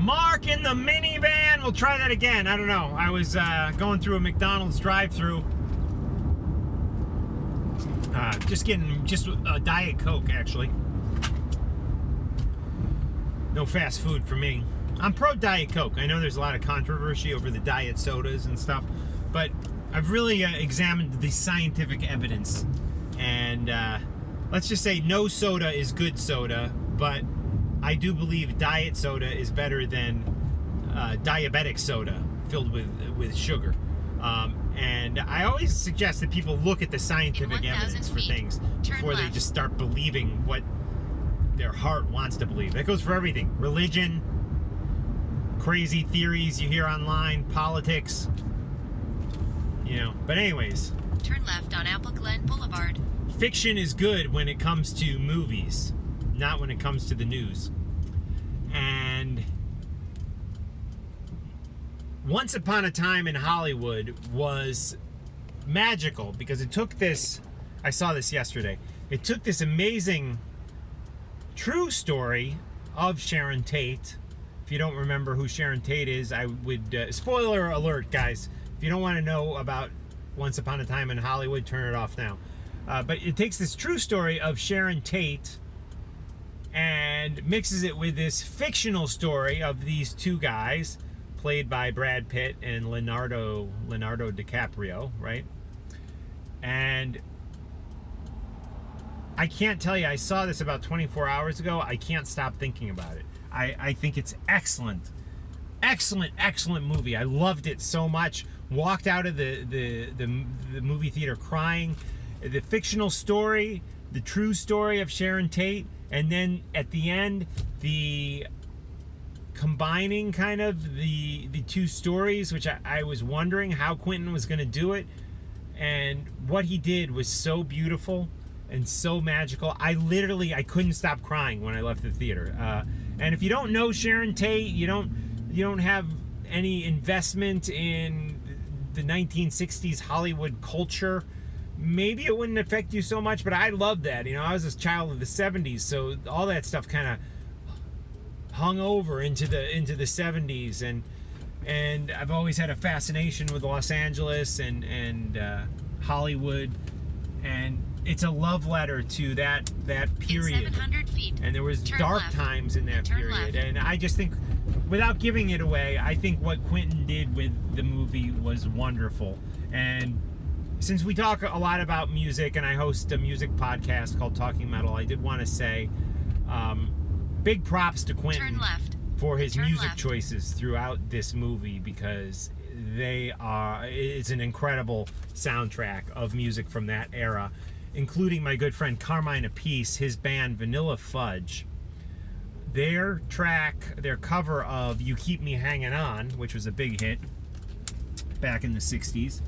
Mark in the minivan. We'll try that again. I don't know. I was going through a McDonald's drive-thru. Just getting a Diet Coke, actually. No fast food for me. I'm pro Diet Coke. I know there's a lot of controversy over the diet sodas and stuff, but I've really examined the scientific evidence. And let's just say no soda is good soda, but I do believe diet soda is better than diabetic soda filled with sugar. And I always suggest that people look at the scientific evidence for things before they just start believing what their heart wants to believe. That goes for everything. Religion, crazy theories you hear online, politics, you know. But anyways. Turn left on Apple Glen Boulevard. Fiction is good when it comes to movies, not when it comes to the news. And Once Upon a Time in Hollywood was magical because it took this, I saw this yesterday, it took this amazing true story of Sharon Tate. If you don't remember who Sharon Tate is, I would, spoiler alert, guys, if you don't want to know about Once Upon a Time in Hollywood, turn it off now. But it takes this true story of Sharon Tate and mixes it with this fictional story of these two guys, played by Brad Pitt and Leonardo DiCaprio, right? And I can't tell you, I saw this about 24 hours ago. I can't stop thinking about it. I think it's excellent. Excellent movie. I loved it so much. Walked out of the movie theater crying. The fictional story, the true story of Sharon Tate, and then at the end, the combining kind of the two stories, which I was wondering how Quentin was going to do it, and what he did was so beautiful and so magical. I couldn't stop crying when I left the theater. And if you don't know Sharon Tate, you don't have any investment in the 1960s Hollywood culture, maybe it wouldn't affect you so much, but I loved that. You know, I was a child of the 70s, so all that stuff kind of hung over into the 70s, and I've always had a fascination with Los Angeles and Hollywood, and it's a love letter to that period. In 700 feet, and there was dark times in that period, and I just think, without giving it away, I think what Quentin did with the movie was wonderful. And since we talk a lot about music, and I host a music podcast called Talking Metal, I did want to say big props to Quentin for his music choices throughout this movie, because it's an incredible soundtrack of music from that era, including my good friend Carmine Appice, his band Vanilla Fudge. Their cover of You Keep Me Hanging On, which was a big hit back in the 60s.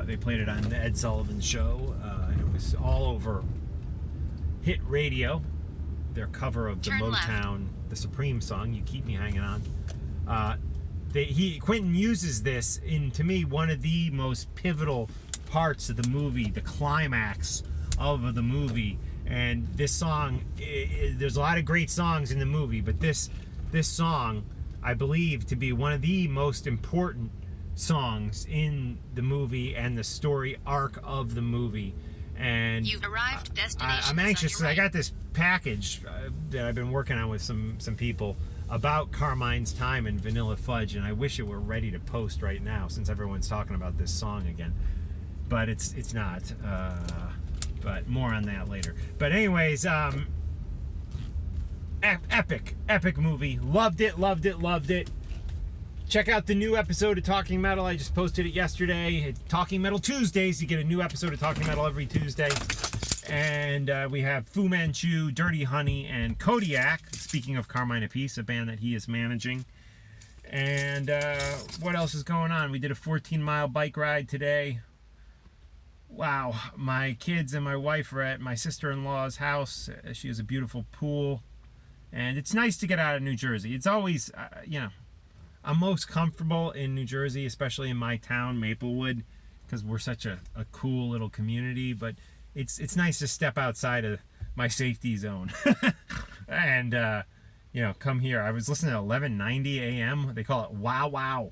They played it on the Ed Sullivan Show, and it was all over hit radio. Their cover of the Motown, the Supreme song, You Keep Me Hanging On. Quentin uses this in, to me, one of the most pivotal parts of the movie, the climax of the movie. And this song, there's a lot of great songs in the movie, but this song, I believe, to be one of the most important songs in the movie and the story arc of the movie. And you've arrived. I'm anxious. I got this package that I've been working on with some people about Carmine's time in Vanilla Fudge, and I wish it were ready to post right now since everyone's talking about this song again. But it's not. But more on that later. But anyways, epic movie. Loved it. Check out the new episode of Talking Metal. I just posted it yesterday. It's Talking Metal Tuesdays. You get a new episode of Talking Metal every Tuesday. And we have Fu Manchu, Dirty Honey, and Kodiak. Speaking of Carmine Appice, a band that he is managing. And what else is going on? We did a 14-mile bike ride today. Wow. My kids and my wife are at my sister-in-law's house. She has a beautiful pool. And it's nice to get out of New Jersey. It's always, I'm most comfortable in New Jersey, especially in my town, Maplewood, because we're such a cool little community. But it's nice to step outside of my safety zone and come here. I was listening to 1190 AM. They call it Wow Wow.